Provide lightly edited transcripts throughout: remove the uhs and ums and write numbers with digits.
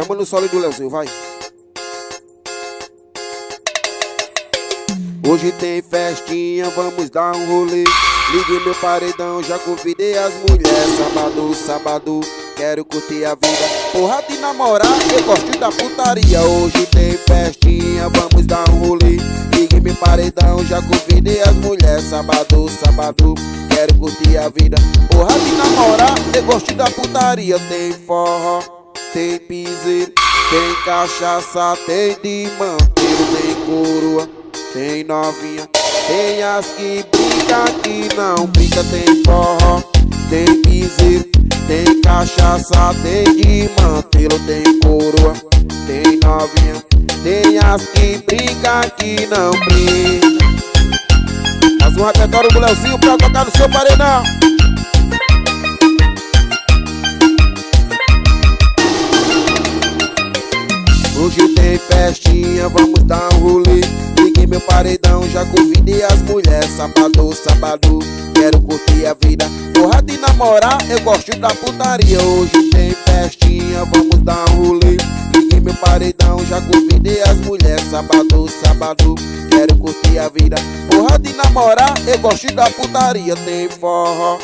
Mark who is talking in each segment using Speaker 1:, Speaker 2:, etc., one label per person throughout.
Speaker 1: Chama no solo do Leozinho, vai. Hoje tem festinha, vamos dar um rolê. Liguei meu paredão, já convidei as mulheres. Sábado, quero curtir a vida. Porra de namorar, eu gosto da putaria. Hoje tem festinha, vamos dar um rolê. Liguei meu paredão, já convidei as mulheres. Sábado, quero curtir a vida. Porra de namorar, eu gosto da putaria. Tem forró, tem piseiro, tem cachaça, tem de manteiro, tem coroa, tem novinha, tem as que brinca, que não brinca. Tem forró, tem piseiro, tem cachaça, tem de manteiro, tem coroa, tem novinha, tem as que brinca, que não brinca. Faz um repertório do Leozinho pra tocar no seu paredão. Hoje tem festinha, vamos dar um rolê. Liguei meu paredão, já convidei as mulheres. Sábado, quero curtir a vida. Porra de namorar, eu gosto da putaria. Hoje tem festinha, vamos dar um rolê. Liguei meu paredão, já convidei as mulheres. Sábado, quero curtir a vida. Porra de namorar, eu gosto da putaria. Tem forró,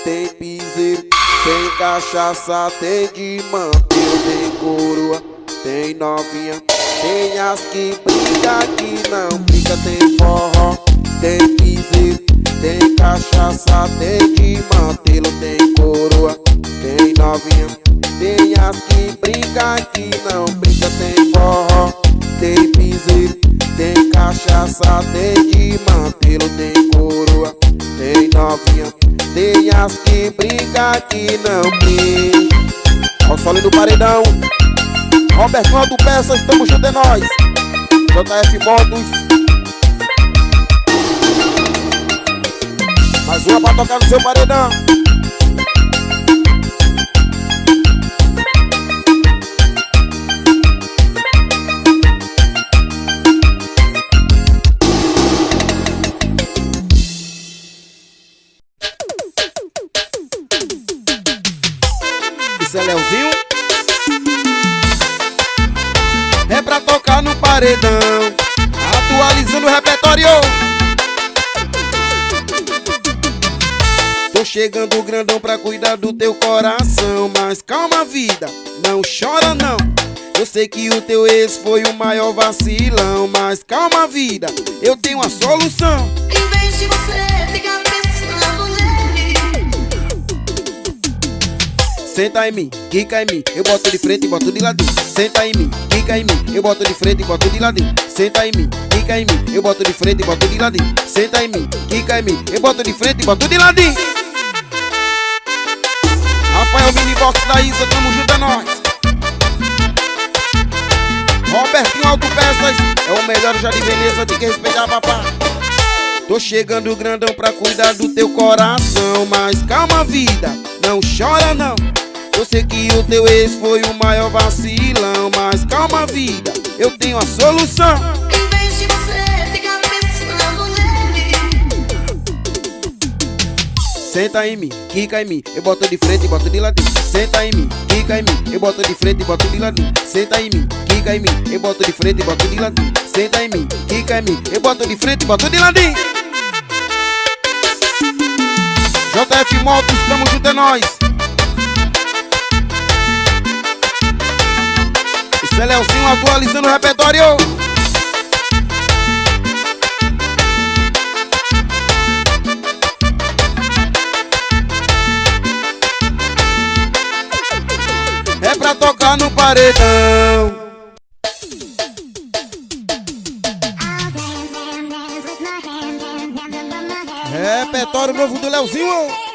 Speaker 1: tem piseiro, tem cachaça, tem de manteiro, tem coroa, tem novinha, tem as que brinca, que não brinca. Tem forró, tem piseiro, tem cachaça, tem de manteiro, tem coroa, tem novinha, tem as que brinca, que não brinca. Tem forró, tem piseiro, tem cachaça, tem de manteiro, tem coroa, tem novinha, tem as que brinca, que não brinca. Ao solo do paredão, Roberto do Peças, estamos juntos, é nós. JF Motos. Mais uma pra tocar no seu paredão. Isso é Leozinho. É pra tocar no paredão, atualizando o repertório. Tô chegando grandão pra cuidar do teu coração. Mas calma, vida, não chora não. Eu sei que o teu ex foi o maior vacilão. Mas calma, vida, eu tenho uma solução.
Speaker 2: Em vez de você ficar pensando nele,
Speaker 1: senta em mim, quica em mim, eu boto de frente e boto de ladinho. Senta em mim, quica em mim, eu boto de frente e boto de ladinho. Senta em mim, quica em mim, eu boto de frente e boto de ladinho. Senta em mim, quica em mim, eu boto de frente e boto de ladinho. Rafael Minibox da Isa, tamo junto, é nós. Robertinho Autopeças, é o melhor já de Veneza, tem que respeitar papá. Tô chegando grandão pra cuidar do teu coração. Mas calma, vida, não chora não. Eu sei que o teu ex foi o maior vacilão. Mas calma, vida, eu tenho a solução.
Speaker 2: em vez de você ficar pensando nele,
Speaker 1: Senta em mim, quica em mim, eu boto de frente e boto de ladinho. Senta em mim, quica em mim, eu boto de frente e boto de ladinho. Senta em mim, quica em mim, eu boto de frente e boto de ladinho. Senta em mim, quica em mim, eu boto de frente e boto de ladinho. JF Motos, tamo junto, é nós. Isso é Leozinho atualizando o repertório. É pra tocar no paredão. Repertório novo do Leozinho.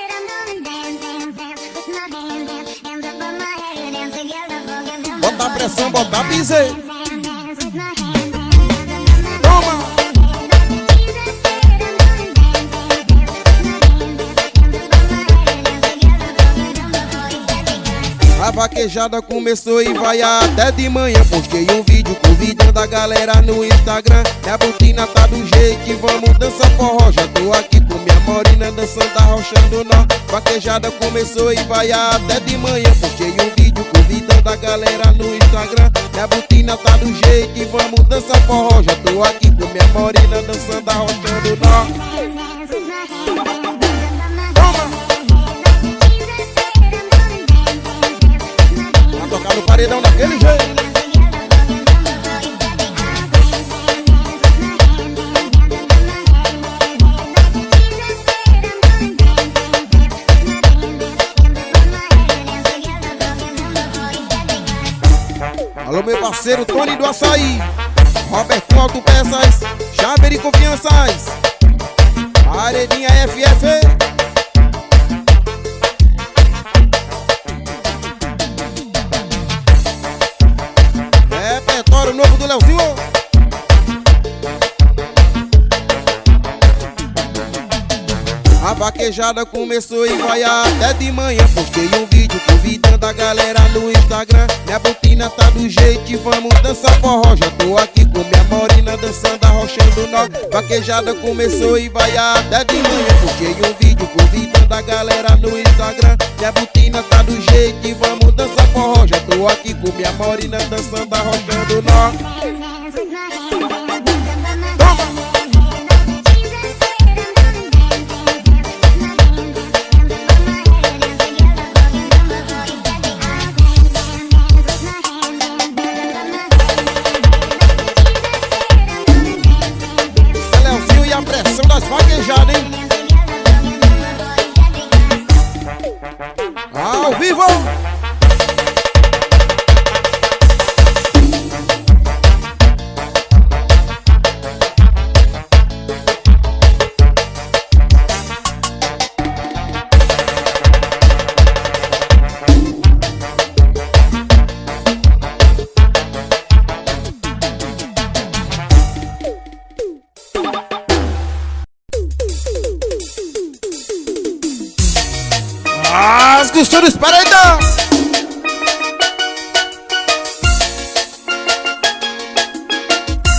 Speaker 1: Bota a pressão, bota a piseira. Toma! A vaquejada começou e vai até de manhã. Postei um vídeo convidando a galera no Instagram. Minha botina tá do jeito e vamos dançar forró. Já tô aqui com minha morena dançando, arrochando nó. Vaquejada começou e vai até de manhã. Postei um vídeo convidando a galera no Instagram. Minha botina tá do jeito e vamos dançar forró. Já tô aqui com minha morena dançando, arrochando nó. Tocar no paredão daquele jeito. Alô, meu parceiro Tony do Açaí, Roberto Autopeças, Chaver e Confianças, Paredinha FF. Repertório novo do Leozinho. A vaquejada começou e vai até de manhã. Postei um vídeo convidando a galera no Instagram. Minha botina tá do jeito e vamos dançar forró. Já tô aqui com minha morena dançando, arrochando nó. Vaquejada começou e vai até de manhã. Postei um vídeo convidando a galera no Instagram. Minha botina tá do jeito e vamos dançar forró. Já tô aqui com minha morena dançando, arrochando nó. Pressão das vaquejadas, hein? Ao vivo! As costuras paredão.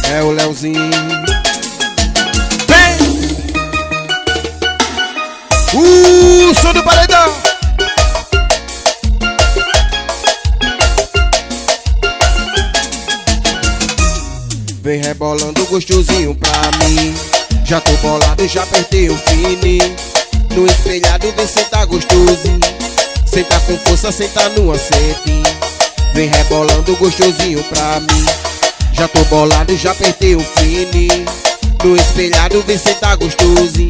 Speaker 1: É o Leozinho. Vem! Som do paredão. Vem rebolando gostosinho pra mim. Já tô bolado, já apertei o fine. No espelhado vem sentar gostosinho. Senta com força, senta no assento. Vem rebolando gostosinho pra mim. Já tô bolado, já apertei o fine. No espelhado vem sentar gostosinho.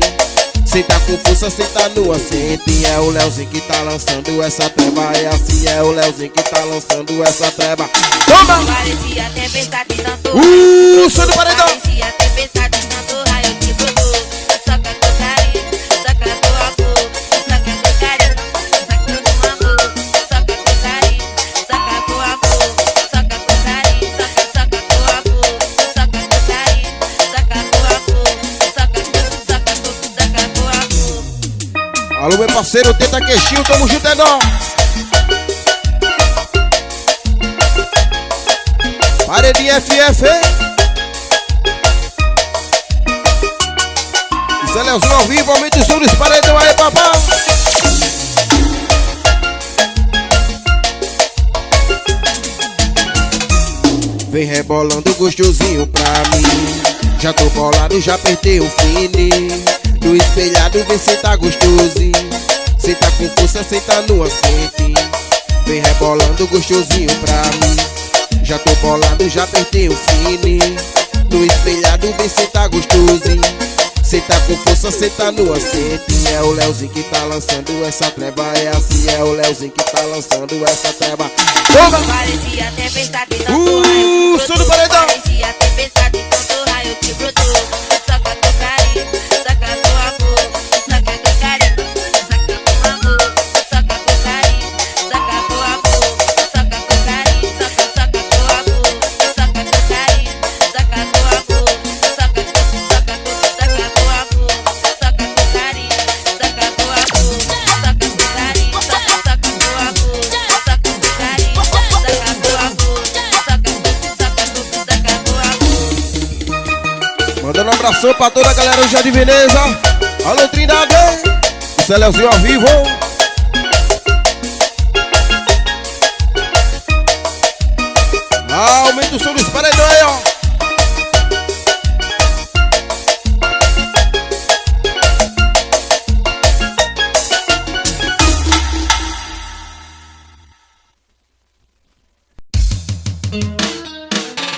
Speaker 1: Senta com força, senta no assento. É o Leozinho que tá lançando essa treva. É assim, é o Leozinho que tá lançando essa treva. Toma!
Speaker 2: Parecia tempestade, tanto
Speaker 1: som do paredão.
Speaker 2: parecia tempestade, tanto raio que brotou. Soca com carinho, soca com amor. Soca com carinho, soca com amor. Soca com carinho, soca com amor. Soca com carinho, soca com amor. Soca com carinho, soca com amor. Soca com amor.
Speaker 1: Alô, meu parceiro, tenta queixinho, tamo junto, é nóis. Paredinha FF. Isso é Leozinho ao vivo, aumenta o som dos paredão aí, papai. Vem rebolando gostosinho pra mim. Já tô bolado, já apertei o fine. No espelhado vem sentar gostosinho. Senta com força, senta no assento. Vem rebolando gostosinho pra mim. Já tô bolado, já apertei o fine. No espelhado vem sentar gostosinho. Senta com força, senta no assento. É o Leozinho que tá lançando essa treva. É assim, é o Leozinho que tá lançando essa treva. Toma!
Speaker 2: Parecia tempestade, tanto raio que
Speaker 1: som do paredão.
Speaker 2: Parecia tempestade, tanto raio que brotou. Soca com carinho, soca com amor. Soca com carinho, soca com amor. Soca com carinho, soca com amor. Soca com carinho, soca com amor. Soca com carinho, soca com amor. Soca com amor. Soca com carinho, soca com amor. Soca com carinho, soca com amor. Soca com carinho, soca com amor. Soca com carinho, soca com amor. Soca com carinho, soca com amor. Soca com carinho, soca com amor. Soca com carinho, soca com amor. Soca com carinho, soca com amor. Soca com carinho, soca com amor. Soca com carinho, soca com amor.
Speaker 1: Dando um abraço pra toda a galera já de Veneza. Alô, Trindade, isso é Leozinho ao vivo. Aumenta o som dos paredões aí, ó.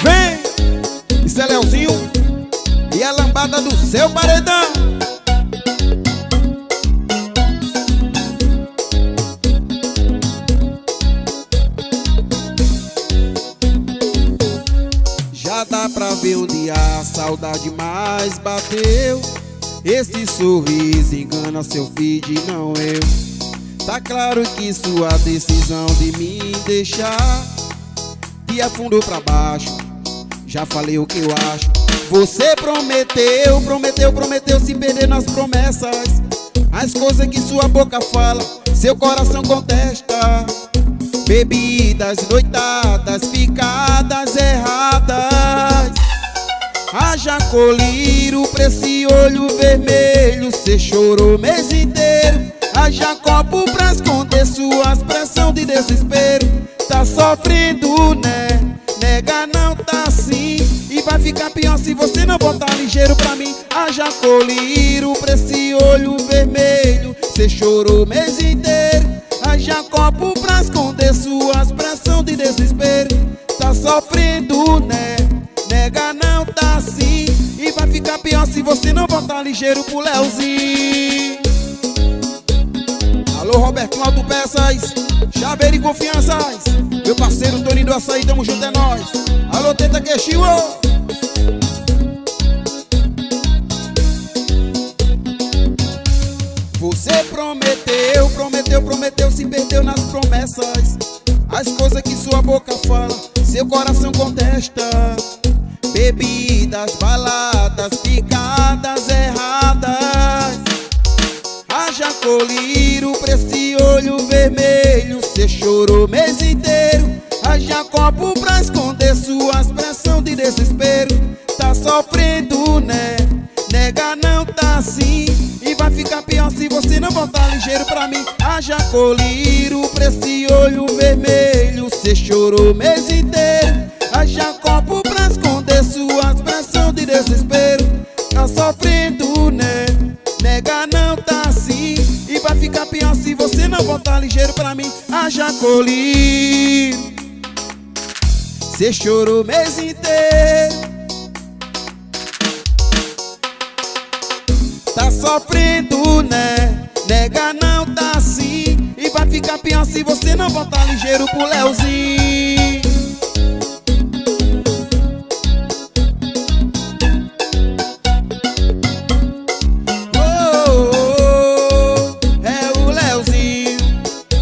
Speaker 1: Vem, isso é Leozinho e a lambada do seu paredão. Já dá pra ver onde a saudade mais bateu. Esse sorriso engana seu feed, não eu. Tá claro que sua decisão de me deixar te afundou pra baixo. Já falei o que eu acho. Você prometeu, prometeu, prometeu se perder nas promessas. As coisas que sua boca fala, seu coração contesta. Bebidas, noitadas, ficadas erradas. Haja colírio pra esse olho vermelho. Cê chorou o mês inteiro. Haja copo pra esconder suas pressão de desespero. Tá sofrendo, né? Nega, não tá assim. E vai ficar pior se você não botar ligeiro pra mim. Haja colírio pra esse olho vermelho. Cê chorou o mês inteiro. Haja copo pra esconder suas pressão de desespero. Tá sofrendo, né? Nega, não tá assim. E vai ficar pior se você não botar ligeiro pro Leozinho. Alô, Roberto Autopeças, Chaveiro e Confianças. Meu parceiro Toninho do Açaí, tamo junto, é nóis. Alô, Teta Queixinho. Você prometeu, prometeu, prometeu, se perdeu nas promessas. As coisas que sua boca fala, seu coração contesta. Bebidas, baladas, picadas erradas. Haja colírio pra esse olho vermelho. Cê chorou o mês inteiro. Haja copo pra esconder suas pressão de desespero. Tá sofrendo, né? Nega, não tá assim. E vai ficar pior se você não botar ligeiro pra mim. Haja colírio pra esse olho vermelho. Cê chorou o mês inteiro. Haja copo pra esconder suas pressão de desespero. Tá sofrendo, né? Nega, não tá assim. E vai ficar pior se você não botar ligeiro pra mim. Haja colírio. Cê chorou o mês inteiro. Tá sofrendo, né? Nega, não tá assim. E vai ficar pior se você não botar ligeiro pro Leozinho. É o Leozinho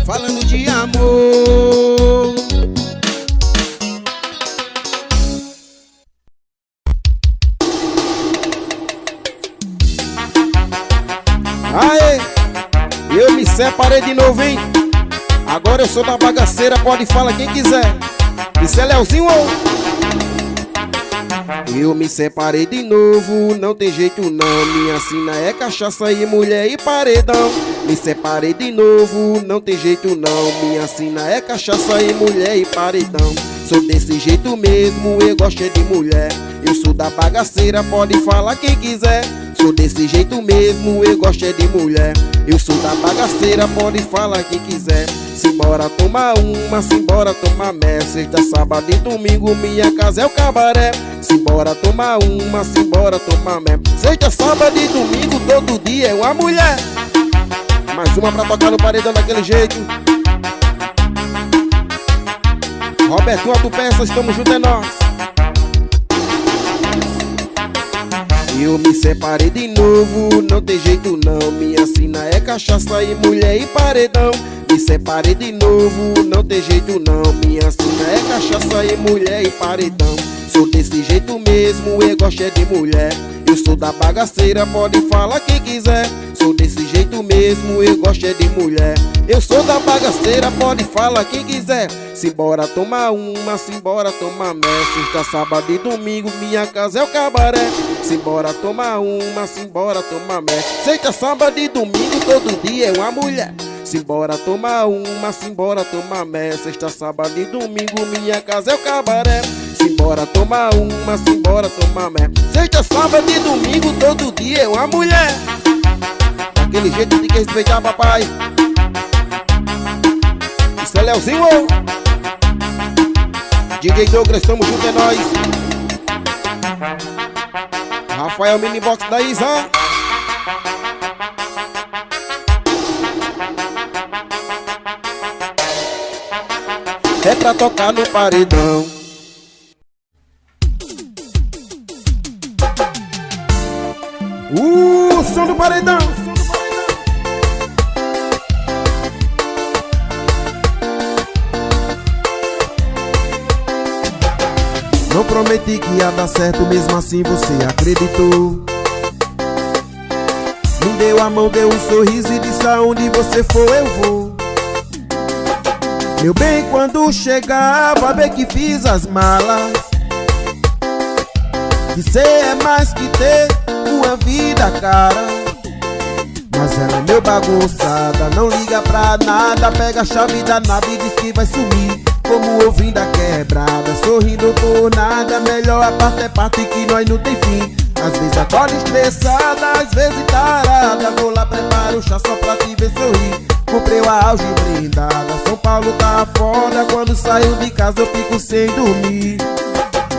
Speaker 1: falando de amor. Aê, eu me separei de novo, hein? Agora eu sou da bagaceira, pode falar quem quiser. Isso é Leozinho, ô. Eu me separei de novo, não tem jeito não. Minha sina é cachaça e mulher e paredão. Me separei de novo, não tem jeito não. Minha sina é cachaça e mulher e paredão. Sou desse jeito mesmo, eu gosto de mulher. Eu sou da bagaceira, pode falar quem quiser. Sou desse jeito mesmo, eu gosto de mulher. Eu sou da bagaceira, pode falar quem quiser. Simbora tomar uma, simbora tomar mé. Sexta, sábado e domingo, minha casa é o cabaré. Simbora tomar uma, simbora tomar mé. Sexta, sábado e domingo, todo dia é uma mulher. Mais uma pra tocar no paredão daquele jeito. Roberto Autopeças, estamos juntos, é nós. Eu me separei de novo, não tem jeito não. Minha sina é cachaça e mulher e paredão. Me separei de novo, não tem jeito não. Minha sina é cachaça e mulher e paredão. Sou desse jeito mesmo, eu gosto de mulher. Eu sou da bagaceira, pode falar quem quiser. Sou desse jeito mesmo, eu gosto é de mulher. Eu sou da bagaceira, pode falar quem quiser. Simbora tomar uma, simbora tomar mé. Sexta, sábado e domingo, minha casa é o cabaré. Simbora tomar uma, simbora tomar mé. Sexta, sábado e domingo, todo dia é uma mulher. Simbora tomar uma, simbora tomar mé. Sexta, sábado e domingo, minha casa é o cabaré. Simbora tomar uma, simbora tomar mé. Sexta, sábado e domingo, todo dia é uma mulher. Daquele jeito tem que respeitar papai. Isso é Leozinho. DJ Douglas, tamo junto, é nóis. Rafael Minibox da Isa. É pra tocar no paredão. Som do paredão. Não prometi que ia dar certo, mesmo assim você acreditou. Me deu a mão, deu um sorriso e disse: aonde você for eu vou. Meu bem, quando chegar, vai ver que fiz as malas. Que cê é mais que ter uma vida cara. Mas ela é meu bagunçada, não liga pra nada. Pega a chave da nave e diz que vai sumir, como ouvindo a quebrada, sorrindo por nada. Melhor a parte é parte que nós não tem fim. Às vezes acorda estressada, às vezes tarada. Vou lá, preparo o chá só pra te ver sorrir. Comprei uma auge brindada, São Paulo tá foda. Quando saio de casa eu fico sem dormir.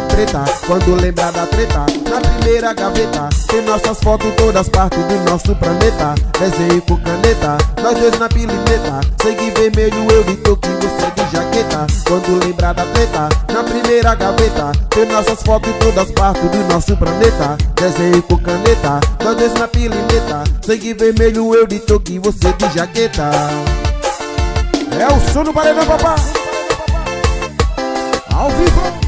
Speaker 1: Treta, quando lembrar da treta, na primeira gaveta tem nossas fotos todas partes do nosso planeta. Desenho com caneta, nós dois na pilineta. Sangue vermelho, eu de toque, você de jaqueta. Quando lembrar da treta, na primeira gaveta tem nossas fotos todas partes do nosso planeta. Desenho com caneta, nós dois na pilineta. Sangue vermelho, eu de toque, você de jaqueta. É o som do paredão, papá. Ao vivo.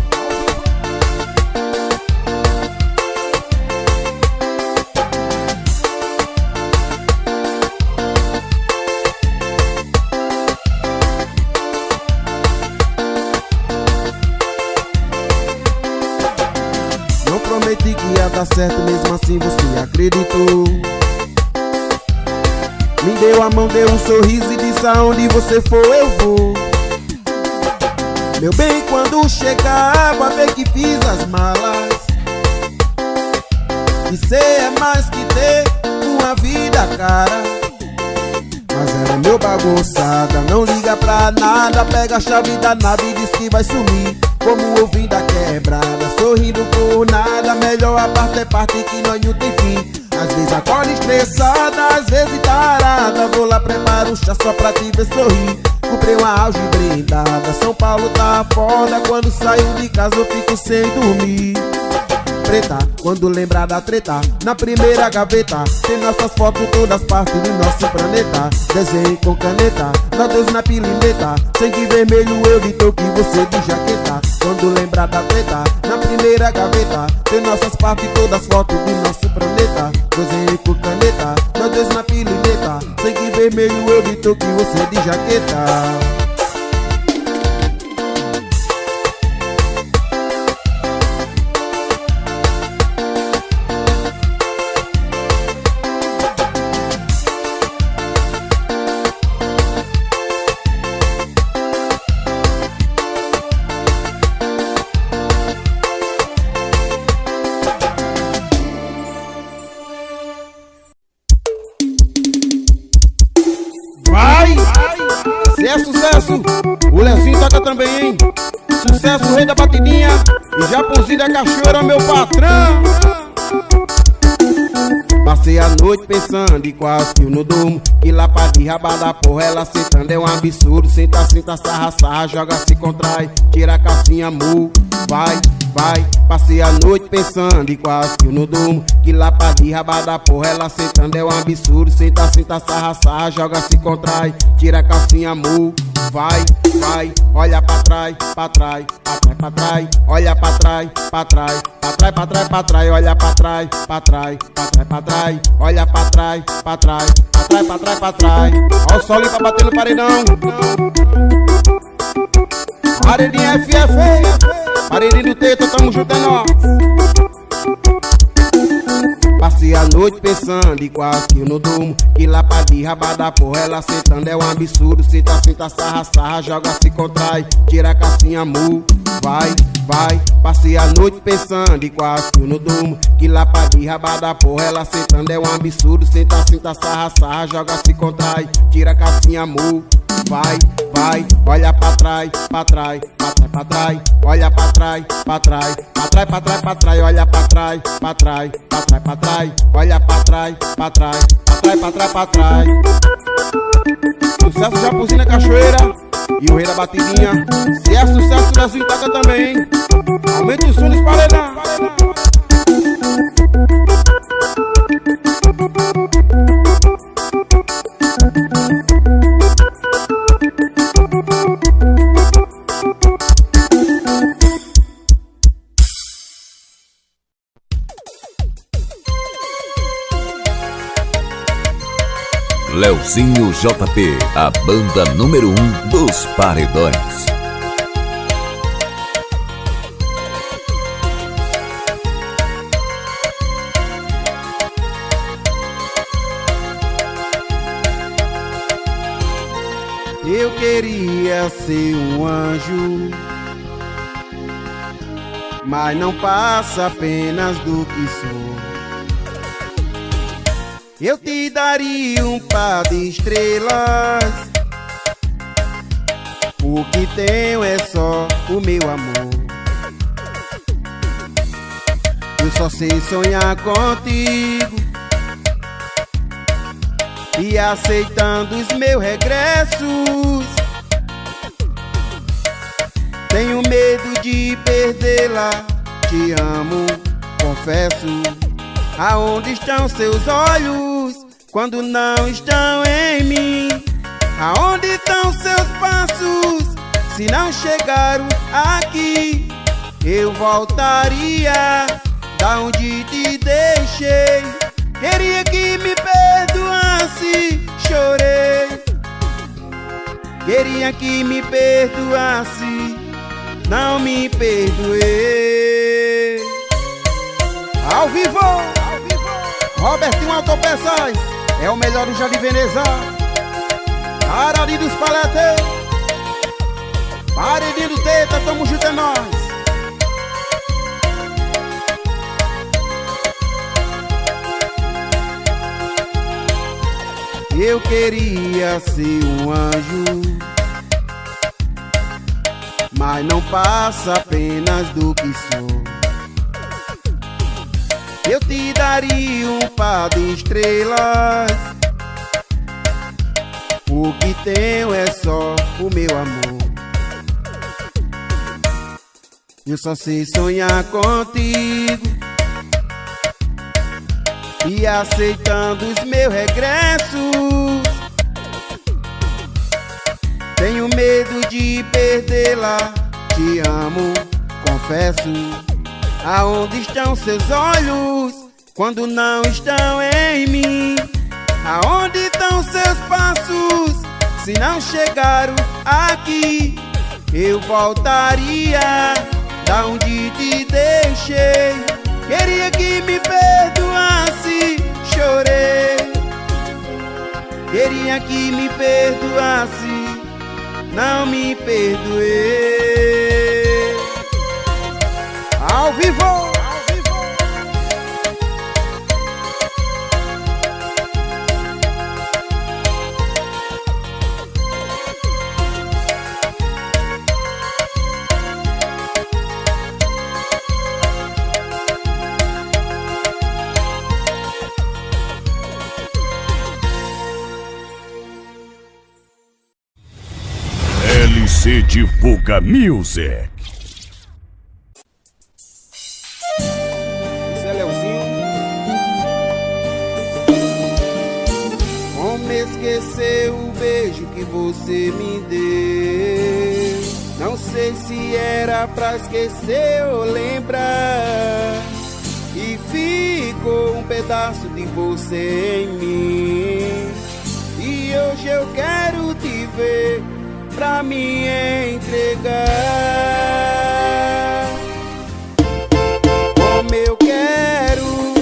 Speaker 1: Prometi que ia dar certo, mesmo assim você acreditou. Me deu a mão, deu um sorriso e disse: aonde você for eu vou. Meu bem, quando chegar, vai ver que fiz as malas. Que cê é mais que ter uma vida cara. Mas ela é meu bagunçada, não liga pra nada. Pega a chave da nave e diz que vai sumir, como ouvindo a quebrada, sorrindo por nada. Melhor a parte é parte que nós não tem fim. Às vezes acorda estressada, às vezes tarada. Vou lá, preparo o chá só pra te ver sorrir. Comprei uma auge brindada, São Paulo tá foda. Quando saio de casa eu fico sem dormir. Preta, quando lembrar da treta, na primeira gaveta tem nossas fotos todas partes do nosso planeta. Desenho com caneta, nós dois na pilineta. Sangue vermelho, eu de toque, você de jaqueta. Quando lembrar da treta, na primeira gaveta tem nossas partes todas fotos do nosso planeta. Desenho com caneta, nós dois na pilineta. Sangue vermelho, eu de toque, você de jaqueta. Se é sucesso, o Leozinho toca também, hein? Sucesso, rei da batidinha e Japonzinho da cachoeira, meu patrão. Passei a noite pensando e quase que eu não durmo. Que lá pra de rabada porra, ela sentando é um absurdo. Senta, senta, sarra, sarra, joga, se contrai, tira a calcinha, mu, vai, vai. Passei a noite pensando e quase que eu não durmo. Que lá pra de rabada porra, ela sentando é um absurdo. Senta, senta, sarra, sarra, joga, se contrai, tira a calcinha, mu, vai, vai. Olha pra trás, pra trás, pra trás, pra trás. Olha pra trás, pra trás, trás, pra trás, pra trás, olha pra trás, pra trás, pra trás, pra trás, olha pra trás, pra trás, pra trás, pra trás, pra trás. Ó o solinho pra bater no paredão. Paredinho FF, paredinho do teto, tamo juntando nós. Passei a noite pensando e quase que eu não durmo. Que lá pra de rabada porra, ela sentando é um absurdo. Senta, senta, sarra, sarra, joga, se contrai, tira a calcinha, mu, vai, vai. Passei a noite pensando e quase que eu não durmo. Que lá pra de rabada porra, ela sentando é um absurdo. Senta, senta, sarra, sarra, joga, se contrai, tira a calcinha, mu, vai, vai. Olha pra trás, pra trás, pra trás, pra trás, olha pra trás, pra trás, pra trás, pra trás, pra trás, olha pra trás, pra trás, pra trás, pra trás, olha pra trás, pra trás, pra trás, pra trás, pra trás. Sucesso Japuzinho na Cachoeira e o rei da batidinha. Se é sucesso, Lezinho toca também. Aumenta o som dos paredão.
Speaker 3: Leozinho JP, a banda número 1 dos paredões.
Speaker 1: Eu queria ser um anjo, mas não passa apenas do que sou. Eu te daria um par de estrelas, o que tenho é só o meu amor. Eu só sei sonhar contigo e aceitando os meus regressos. Tenho medo de perdê-la, te amo, confesso. Aonde estão seus olhos quando não estão em mim? Aonde estão seus passos se não chegaram aqui? Eu voltaria da onde te deixei. Queria que me perdoasse, chorei. Queria que me perdoasse, não me perdoei. Ao vivo, Robertinho Autopeças, é o melhor do Jardim Veneza. Arari dos Paletes, paredinho do teta, tamo junto é nós. Eu queria ser um anjo, mas não passa apenas do que sou. Eu te daria um par de estrelas, o que tenho é só o meu amor. Eu só sei sonhar contigo e aceitando os meus regressos. Tenho medo de perdê-la, te amo, confesso. Aonde estão seus olhos quando não estão em mim? Aonde estão seus passos se não chegaram aqui? Eu voltaria da onde te deixei. Queria que me perdoasse, chorei. Queria que me perdoasse, não me perdoei. Ao vivo,
Speaker 3: LC Divulga Music.
Speaker 1: esse é Leozinho. Como esquecer o beijo que você me deu? Não Não sei se era pra esquecer ou lembrar, e ficou um pedaço de você em mim. E hoje eu quero te ver pra me entregar. Como eu quero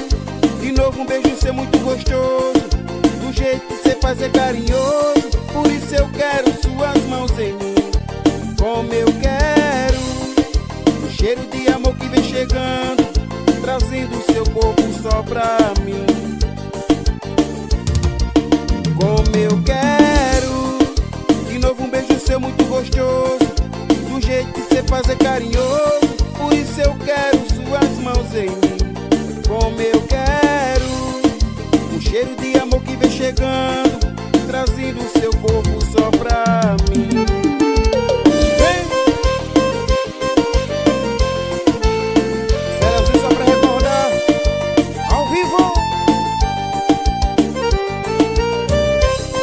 Speaker 1: de novo um beijo ser muito gostoso, do jeito que cê faz é carinhoso, por isso eu quero suas mãos em mim. Como eu quero o cheiro de amor que vem chegando, trazendo o seu corpo só pra mim. Como eu quero de novo um beijo seu muito gostoso, do jeito que cê faz é carinhoso, por isso eu quero suas mãos em mim. Como eu quero um cheiro de amor que vem chegando, trazendo o seu corpo só pra mim. Serãozinho só pra recordar, ao vivo,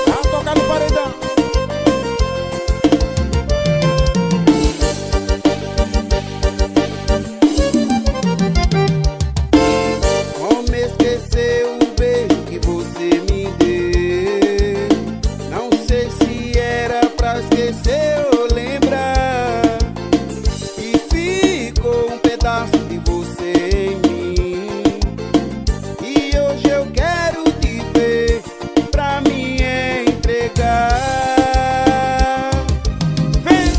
Speaker 1: a tocar no paredão. Como esquecer o beijo que você me deu? Não sei se era pra esquecer ou lembrar, e ficou um pedaço de você em mim. E hoje eu quero te ver pra me entregar. Vem!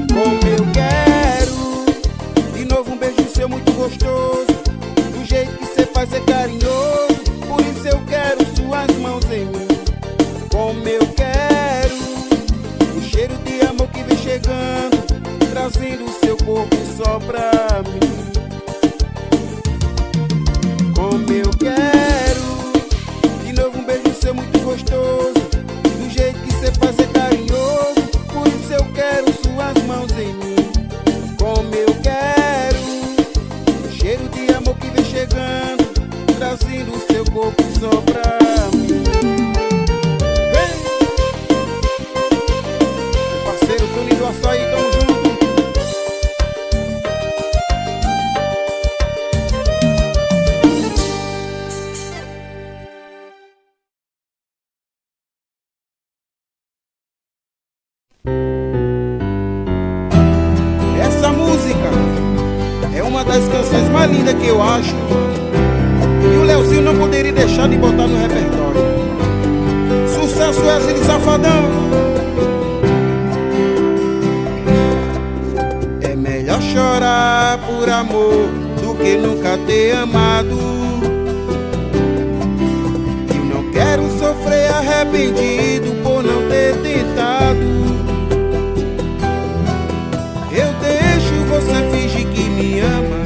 Speaker 1: Como eu quero de novo um beijo seu muito gostoso, do jeito que cê faz é carinhoso, por isso eu quero suas mãos em mim. Como eu quero o cheiro de amor que vem chegando, trazendo o seu corpo só pra mim. Como eu quero de novo um beijo seu muito gostoso, do jeito que cê faz é carinhoso, por isso eu quero suas mãos em mim. Como eu quero o cheiro de amor que vem chegando, trazendo o seu corpo só pra mim. Vem! Meu parceiro Tony do Açaí, tamo junto. Essa música é uma das canções mais lindas que eu acho, e o Leozinho não poderia deixar de botar no repertório. Sucesso Wesley Safadão. É melhor chorar por amor do que nunca ter amado. Eu não quero sofrer arrependido por não ter tentado. Eu deixo você fingir que me ama,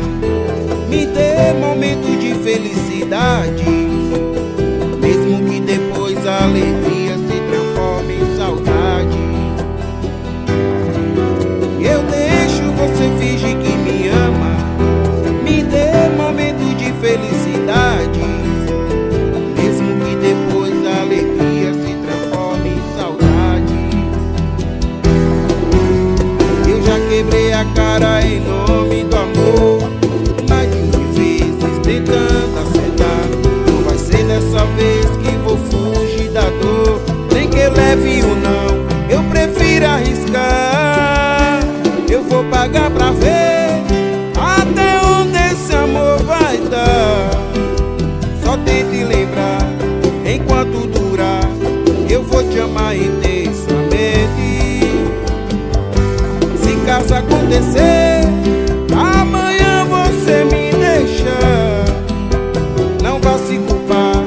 Speaker 1: me dê momento de felicidade, mesmo que depois a alegria se transforme em saudade. Eu deixo você fingir que me ama, me dê momento de felicidade, mesmo que depois a alegria se transforme em saudade. Eu já quebrei a cara em nome do amor, mais de 1.000 vezes tentando acertar. Não vai ser dessa vez que vou fugir da dor, nem que leve ou não, eu prefiro arriscar. Eu vou pagar pra ver até onde esse amor vai dar. Só tente lembrar, enquanto durar, eu vou te amar intensamente. Se caso acontecer amanhã você me deixa, não vá se culpar,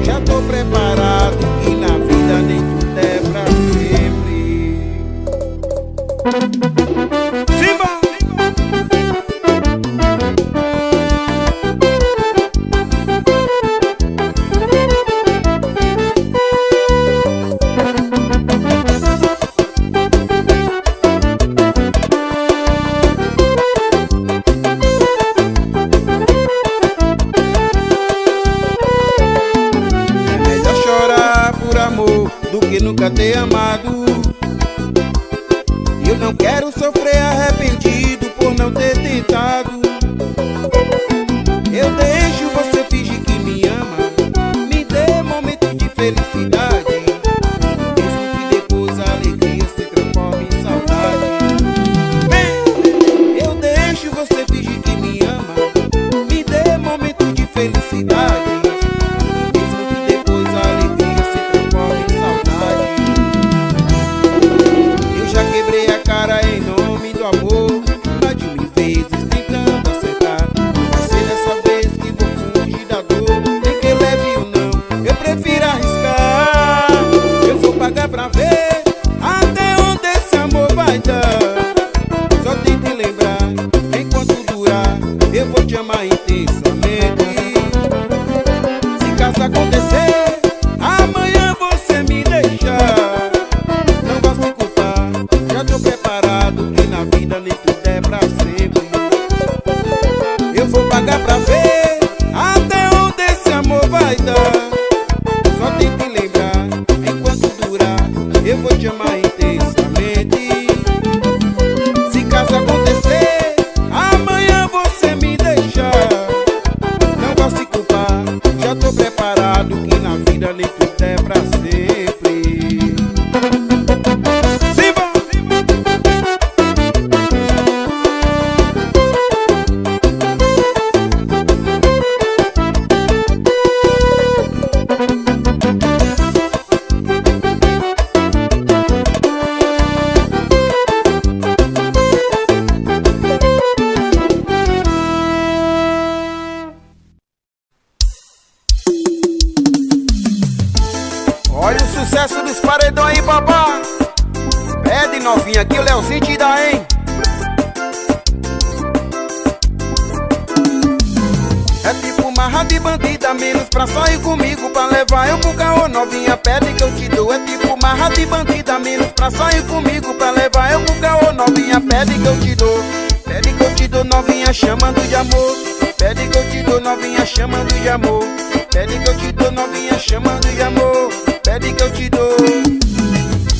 Speaker 1: já tô preparado, que na vida nem tudo é pra sempre. Simba! do que nunca ter amado. Eu Não quero sofrer arrependido por não ter tentado. Eu deixo você fingir que me ama, me dê momentos de felicidade, mesmo que depois a alegria se transforme em saudade. Eu deixo você fingir que me ama, me dê momentos de felicidade, mesmo que depois a alegria se transforme em saudade. Eu já quebrei a cara em nome do amor, mais de 1000 vezes tentando acertar. Vai ser dessa vez que vou fugir da dor, nem que leve ou não, eu prefiro arriscar. Eu vou pagar pra ver até onde esse amor vai dar. Só tente lembrar, enquanto durar, eu vou te amar intensamente. Se caso acontecer, amanhã você me deixar, não vá se culpar, já tô preparado, que na vida nem tudo é pra sempre. Eu vou pagar pra ver até onde esse amor vai dar. Só tem que lembrar, enquanto durar, eu vou te amar intensamente. Se caso acontecer, amanhã você me deixar, não vá se culpar, já tô preparado, que na vida nem tudo é pra sempre. Simba! Olha o sucesso dos paredão aí, papá. Pede novinha que o Leozinho te dá, hein? É tipo marra de bandida, menos pra sair comigo, pra levar eu pro caô. Novinha, pede que eu te dou. É tipo marra de bandida, menos pra sair comigo, pra levar eu pro caô. Novinha, pede que eu te dou. Pede que eu te dou, novinha, chamando de amor. Pede que eu te dou, novinha, chamando de amor. Pede que eu te dou, novinha, chamando de amor. Pede que eu te dou.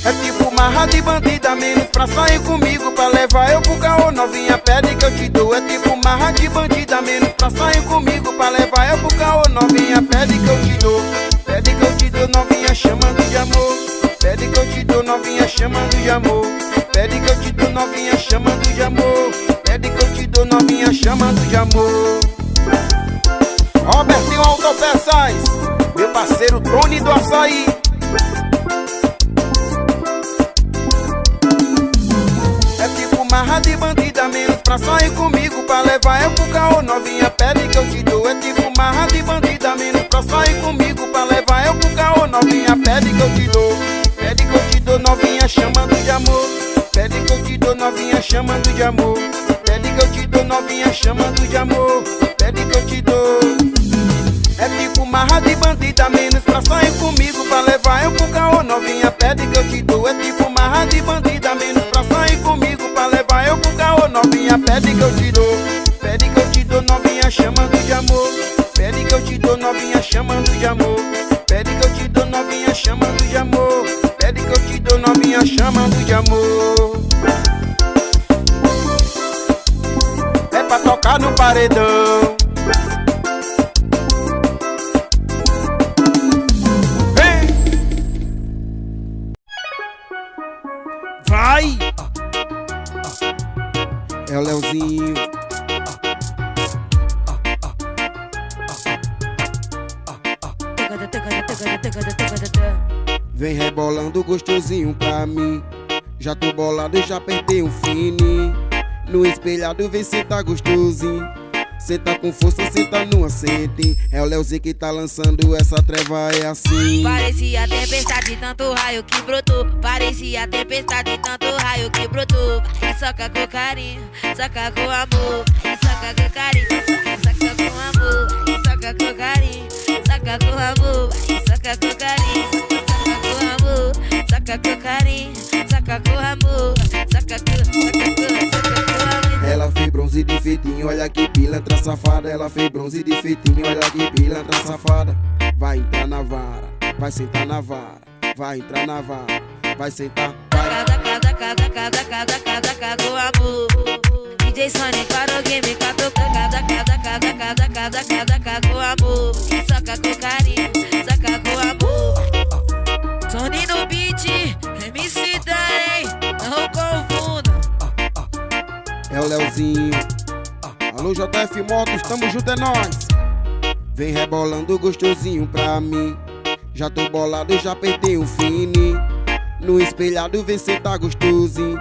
Speaker 1: É tipo marra de bandida, menos pra sair comigo, pra levar eu pro caô. Novinha, pede que eu te dou. É tipo marra de bandida, menos pra sair comigo, pra levar eu pro caô. Novinha, pede que eu te dou. Pede que eu te dou, novinha, chamando de amor. Pede que eu te dou, novinha, chamando de amor. Pede que eu te dou, novinha, chamando de amor. Pede que eu te dou, novinha, chamando de amor. Robertinho Autopeças, meu parceiro Tony do Açaí. É tipo marra de bandida, menos pra sair comigo, pra levar eu pro caô. Novinha, pede que eu te dou. É tipo marra de bandida, menos pra sair comigo, pra levar eu pro caô. Novinha, pede que eu te dou. Pede que eu te dou, novinha, chamando de amor. Pede que eu te dou, novinha, chamando de amor. Pede que eu te dou, novinha, chamando de amor. Pede que eu te dou. É tipo marra de bandida, menos pra sair comigo, pra levar eu pro caô. Novinha, pede que eu te dou. É tipo marra de bandida, menos pra sair comigo, pra levar eu pro caô. Novinha, pede que eu te dou. Pede que eu te dou, novinha, chamando de amor. Pede que eu te dou, novinha, chamando de amor. Pede que eu te dou, novinha, chamando de amor. Pede que eu te dou, novinha, chamando de amor. É pra tocar no paredão. Vai! É o Leozinho. Vem rebolando gostosinho pra mim. Já tô bolado, já apertei um fine. No espelhado vem sentar gostosinho. Senta com força, senta no assente. É o Leozinho que tá lançando essa treva, é assim.
Speaker 2: Parecia tempestade, tanto raio que brotou. Parecia tempestade, tanto raio que brotou. Vai, soca com carinho, soca com amor. Vai, soca com carinho, soca com amor. Vai, soca com carinho, soca com amor. Vai, soca com carinho, soca com amor. Soca com carinho, soca com amor. Soca com amor.
Speaker 1: Ela fez bronze de feitinho, olha que pilantra safada. Ela fez bronze de feitinho, olha que pilantra safada. Vai entrar na vara, vai sentar na vara. Vai entrar na vara, vai sentar, vai.
Speaker 2: Saca com amor. DJ Sony para o game, saca com amor. Saca com carinho, saca com amor. Sony no beat, MC Dan, não confunda.
Speaker 1: É o Leozinho. Alô JF Motos, tamo junto, é nóis. Vem rebolando gostosinho pra mim. Já tô bolado, já apertei um fine. No espelhado vem sentar gostosinho.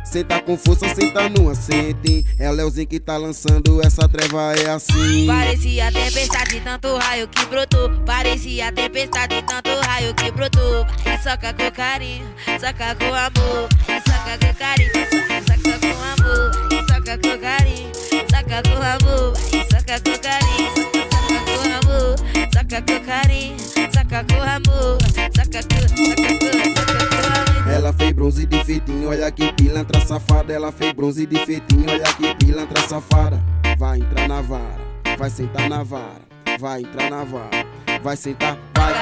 Speaker 1: Senta com força, senta no assente. É o Leozinho que tá lançando, essa treva é assim.
Speaker 2: Parecia tempestade, tanto raio que brotou. Parecia tempestade, tanto raio que brotou. Vai, soca com carinho, soca com amor. Vai, soca com carinho, soca com amor. Vai, soca com carinho, soca com amor. Vai, soca com carinho, soca com amor. Soca com carinho, soca com amor. Soca com amor.
Speaker 1: Ela fez bronze de feitinho, olha que pilantra safada. Ela fez bronze de feitinho, olha que pilantra safada. Vai entrar na vara, vai sentar na vara. Vai entrar na vara, vai sentar, vai.